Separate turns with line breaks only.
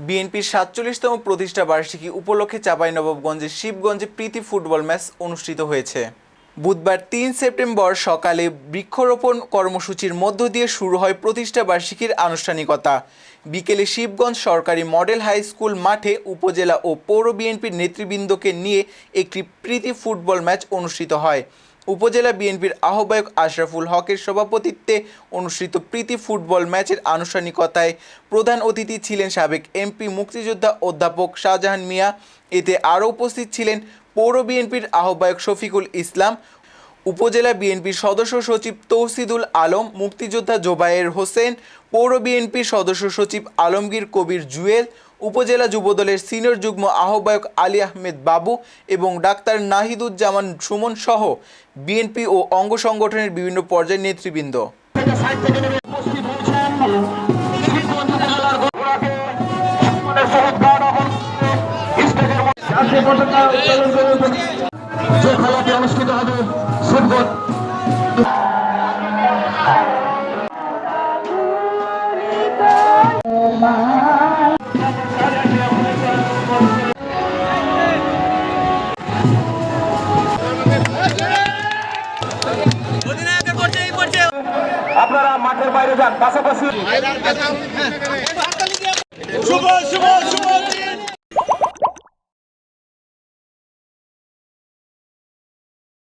বিএনপির ৪৭তম প্রতিষ্ঠা বার্ষিকী উপলক্ষে চাঁপাইনবাবগঞ্জের শিবগঞ্জে প্রীতি ফুটবল ম্যাচ অনুষ্ঠিত হয়েছে। বুধবার ৩ সেপ্টেম্বর সকালে বৃক্ষরোপণ কর্মসূচির মধ্য দিয়ে শুরু হয় প্রতিষ্ঠা বার্ষিকীর আনুষ্ঠানিকতা। বিকেলে শিবগঞ্জ সরকারি মডেল হাই স্কুল মাঠে উপজেলা ও পৌর বিএনপির নেতৃবৃন্দকে নিয়ে একটি প্রীতি ফুটবল ম্যাচ অনুষ্ঠিত হয়। উপজেলা বিএনপির আহ্বায়ক আশরাফুল হকের সভাপতিত্বে অনুষ্ঠিত প্রীতি ফুটবল ম্যাচের আনুষ্ঠানিকতায় প্রধান অতিথি ছিলেন সাবেক এমপি মুক্তিযোদ্ধা অধ্যাপক শাহজাহান মিয়া। এতে আরও উপস্থিত ছিলেন পৌর বিএনপির আহ্বায়ক শফিকুল ইসলাম, উপজেলা বিএনপির সদস্য সচিব তৌসিদুল আলম, মুক্তিযোদ্ধা জোবায়ের হোসেন, পৌর বিএনপির সদস্য সচিব আলমগীর কবির জুয়েল, উপজেলা যুবদলের সিনিয়র যুগ্ম আহ্বায়ক আলী আহমেদ বাবু এবং ডাক্তার নাহিদুজ্জামান সুমন সহ বিএনপি ও অঙ্গ সংগঠনের বিভিন্ন পর্যায়ের নেতৃবৃন্দ।
যে খেলাটি অনুষ্ঠিত হবে আপনারা মাঠের বাইরে যান, পাশাপাশি